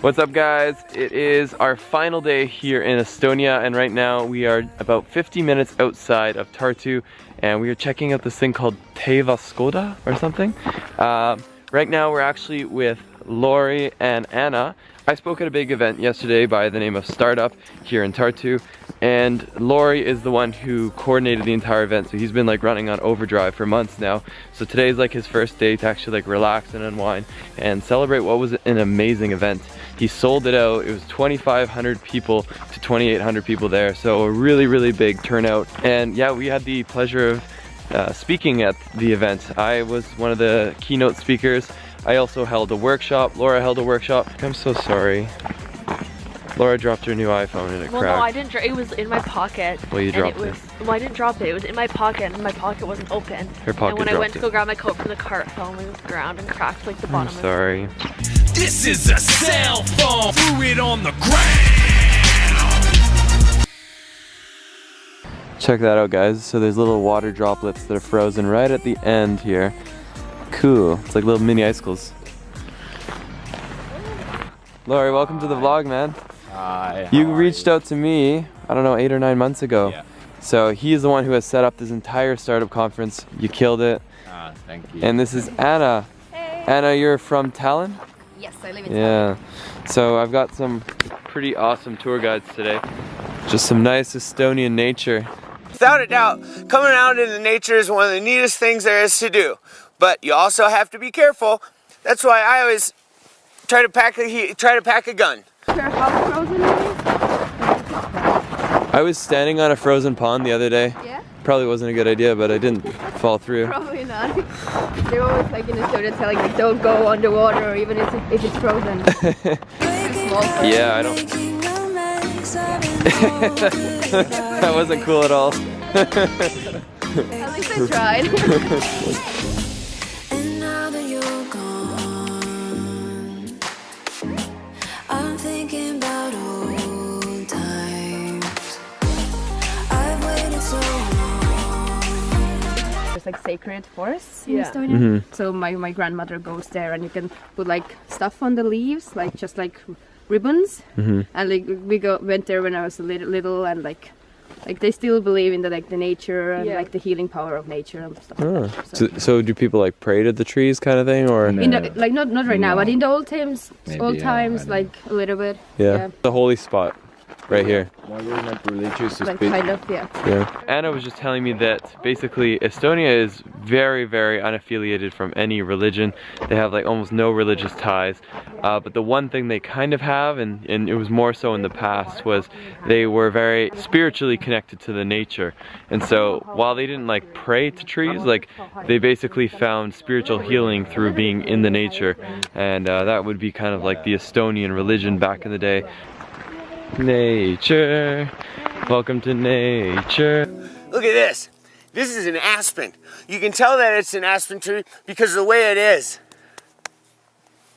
What's up guys? It is our final day here in Estonia and right now we are about 50 minutes outside of Tartu and we are checking out this thing called Traivelzing or something. Right now we're actually with Lauri and Anna. I spoke at a big event yesterday by the name of Startup here in Tartu, and Lauri is the one who coordinated the entire event, so he's been like running on overdrive for months now. So today's like his first day to actually like relax and unwind and celebrate what was an amazing event. He sold it out. It was 2,500 people to 2,800 people there, so a really big turnout. And yeah, we had the pleasure of speaking at the event. I was one of the keynote speakers. I also held a workshop. Laura held a workshop. I'm so sorry. Laura dropped her new iPhone and it cracked. No, I didn't. It was in my pocket. Well, you dropped it. Well, I didn't drop it. It was in my pocket, and my pocket wasn't open. Her pocket And when I went to dropped go grab my coat from the cart, it fell on the ground and cracked like the bottom. I'm sorry. This is a cell phone. Threw it on the ground. Check that out, guys. So there's little water droplets that are frozen right at the end here. Cool. It's like little mini icicles. Laura, welcome to the vlog, man. Hi. You reached out to me, I don't know, 8 or 9 months ago. Yeah. So he is the one who has set up this entire startup conference. You killed it. Thank you. And this is Anna. Hey. Anna, you're from Tallinn? Yes, I live in Yeah. So I've got some pretty awesome tour guides today. Just some nice Estonian nature. Without a doubt, coming out into nature is one of the neatest things there is to do. But you also have to be careful. That's why I always try to pack a gun. How frozen it is? I was standing on a frozen pond the other day. Yeah? Probably wasn't a good idea, but I didn't fall through. Probably not. They're always like in Estonia telling like don't go underwater, or even if it's frozen. Yeah, I don't. That wasn't cool at all. At least I tried. And now that you're gone, I'm thinking about old times. I've waited so long. There's like sacred forests in Yeah. Estonia. So my grandmother goes there and you can put like stuff on the leaves, like just like ribbons. And like we went there when I was a little and like they still believe in the like the nature and like the healing power of nature and stuff. Oh. So do people like pray to the trees kind of thing, or? In the, like not right now, but in the old times, Maybe, like a little bit. Yeah. The holy spot, right here. Well, we're not religious. Like kind of, yeah. Yeah. Anna was just telling me that basically Estonia is very unaffiliated from any religion. They have like almost no religious ties. But the one thing they kind of have, and it was more so in the past, was they were very spiritually connected to the nature. And so while they didn't like pray to trees, like they basically found spiritual healing through being in the nature. And that would be kind of like the Estonian religion back in the day. Nature, welcome to nature. Look at this. This is an aspen. You can tell that it's an aspen tree because of the way it is.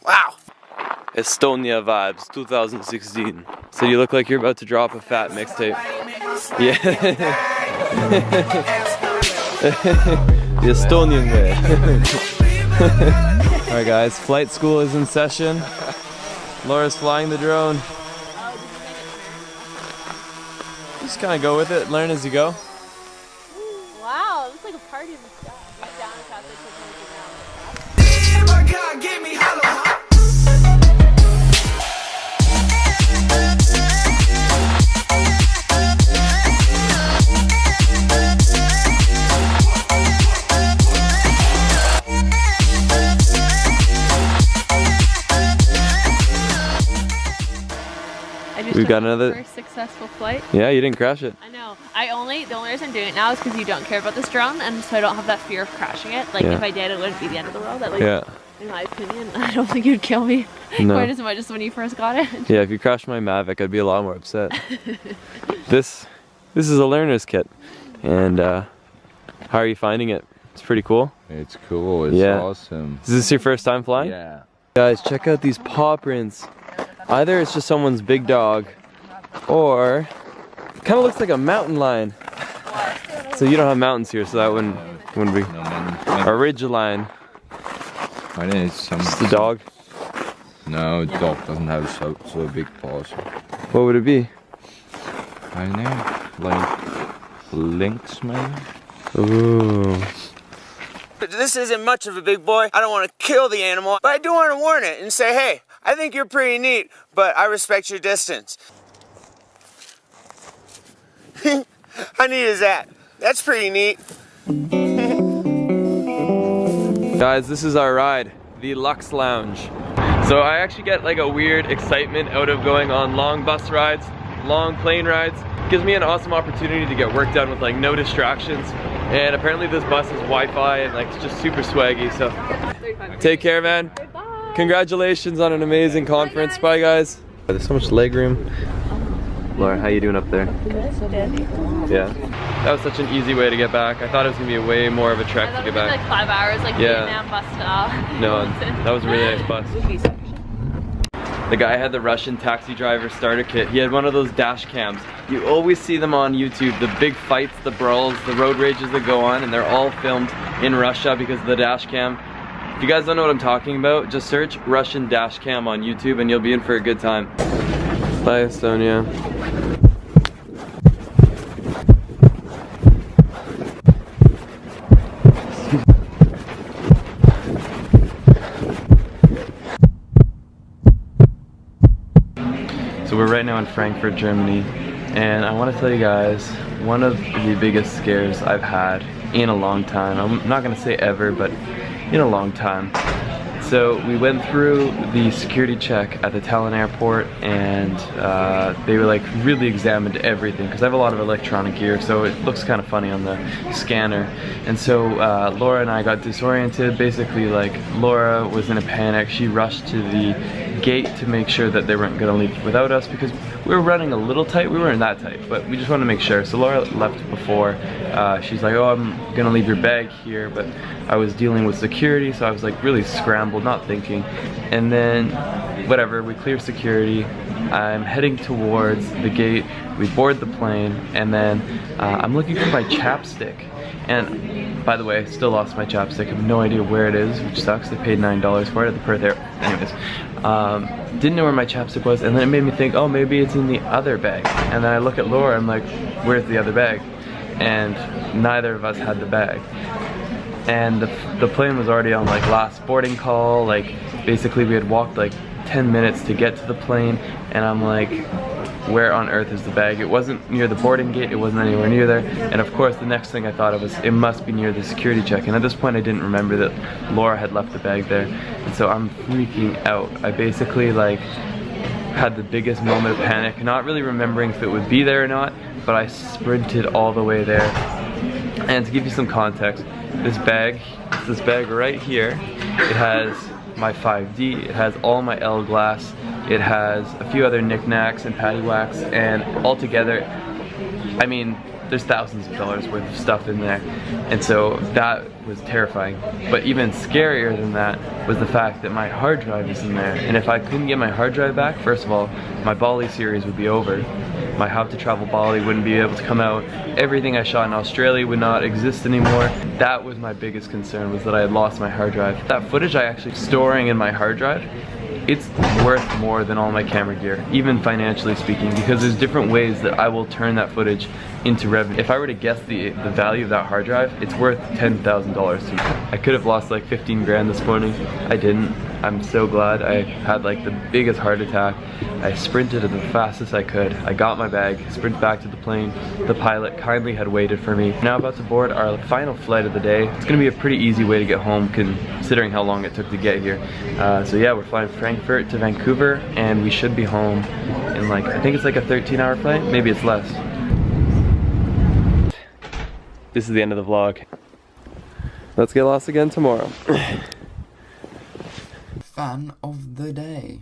Wow. Estonia vibes 2016. So you look like you're about to drop a fat mixtape. Yeah. The Estonian way. Alright guys, flight school is in session. Laura's flying the drone. Just kind of go with it, learn as you go. Wow, it looks like a party in the sky. Down the path, We've got another first successful flight. Yeah, you didn't crash it. I know. The only reason I'm doing it now is because you don't care about this drone, and so I don't have that fear of crashing it. Like if I did, it wouldn't be the end of the world. At least, in my opinion, I don't think you'd kill me quite as much as when you first got it. Yeah, if you crashed my Mavic, I'd be a lot more upset. This is a learner's kit, and how are you finding it? It's pretty cool. It's cool. It's awesome. Is this your first time flying? Yeah. Guys, check out these paw prints. Either it's just someone's big dog, or it kind of looks like a mountain lion. So you don't have mountains here, so that wouldn't be. No, A ridge line. I think it's Just a dog. No, dog doesn't have so big paws. What would it be? I don't know, like lynx maybe? Ooh. This isn't much of a big boy. I don't want to kill the animal, but I do want to warn it and say, hey, I think you're pretty neat, but I respect your distance. How neat is that? That's pretty neat. Guys, this is our ride, the Lux Lounge. So I actually get like a weird excitement out of going on long bus rides, long plane rides. It gives me an awesome opportunity to get work done with like no distractions. And apparently this bus is Wi-Fi and like it's just super swaggy. So take care, man. Bye. Congratulations on an amazing conference. Bye, guys. There's so much leg room. Laura, how you doing up there? Yeah. That was such an easy way to get back. I thought it was gonna be a way more of a trek to get back. Like 5 hours, like Vietnam bus style. No, that was a really nice bus. The guy had the Russian taxi driver starter kit. He had one of those dash cams. You always see them on YouTube, the big fights, the brawls, the road rages that go on, and they're all filmed in Russia because of the dash cam. If you guys don't know what I'm talking about, just search Russian dash cam on YouTube and you'll be in for a good time. Bye, Estonia. So we're right now in Frankfurt, Germany, and I want to tell you guys one of the biggest scares I've had in a long time. I'm not going to say ever, but in a long time. So we went through the security check at the Tallinn airport, and they were like really examined everything because I have a lot of electronic gear, so it looks kind of funny on the scanner. And so Laura and I got disoriented. Basically, like, Laura was in a panic. She rushed to the gate to make sure that they weren't going to leave without us because we were running a little tight. We weren't that tight, but we just wanted to make sure. So Laura left before. She's like, oh, I'm gonna leave your bag here, but I was dealing with security, so I was like really scrambled, not thinking. And then whatever, we clear security. I'm heading towards the gate. We board the plane, and then I'm looking for my chapstick. And by the way, I still lost my chapstick. I have no idea where it is, which sucks. I paid $9 for it at the Perth Air. Anyways, didn't know where my chapstick was, and then it made me think, oh, maybe it's in the other bag. And then I look at Laura, I'm like, where's the other bag? And neither of us had the bag. And the plane was already on like last boarding call. Like, basically we had walked like 10 minutes to get to the plane, and I'm like, where on earth is the bag? It wasn't near the boarding gate, it wasn't anywhere near there. And of course the next thing I thought of was it must be near the security check. And at this point I didn't remember that Laura had left the bag there. And so I'm freaking out. I basically like had the biggest moment of panic, not really remembering if it would be there or not, but I sprinted all the way there. And to give you some context, this bag, it's this bag right here. It has my 5D, it has all my L glass, it has a few other knickknacks and paddywhacks, and altogether, I mean, there's thousands of dollars worth of stuff in there. And so that was terrifying. But even scarier than that was the fact that my hard drive is in there. And if I couldn't get my hard drive back, first of all, my Bali series would be over. My How to Travel Bali wouldn't be able to come out. Everything I shot in Australia would not exist anymore. That was my biggest concern, was that I had lost my hard drive. That footage I actually storing in my hard drive, it's worth more than all my camera gear, even financially speaking, because there's different ways that I will turn that footage into revenue. If I were to guess the value of that hard drive, it's worth $10,000 to me. I could have lost like 15 grand this morning. I didn't. I'm so glad. I had like the biggest heart attack. I sprinted as fast as I could. I got my bag, sprinted back to the plane. The pilot kindly had waited for me. Now about to board our final flight of the day. It's gonna be a pretty easy way to get home considering how long it took to get here. So yeah, we're flying Frankfurt to Vancouver, and we should be home in like, I think it's like a 13-hour flight, maybe it's less. This is the end of the vlog. Let's get lost again tomorrow. Fan of the day.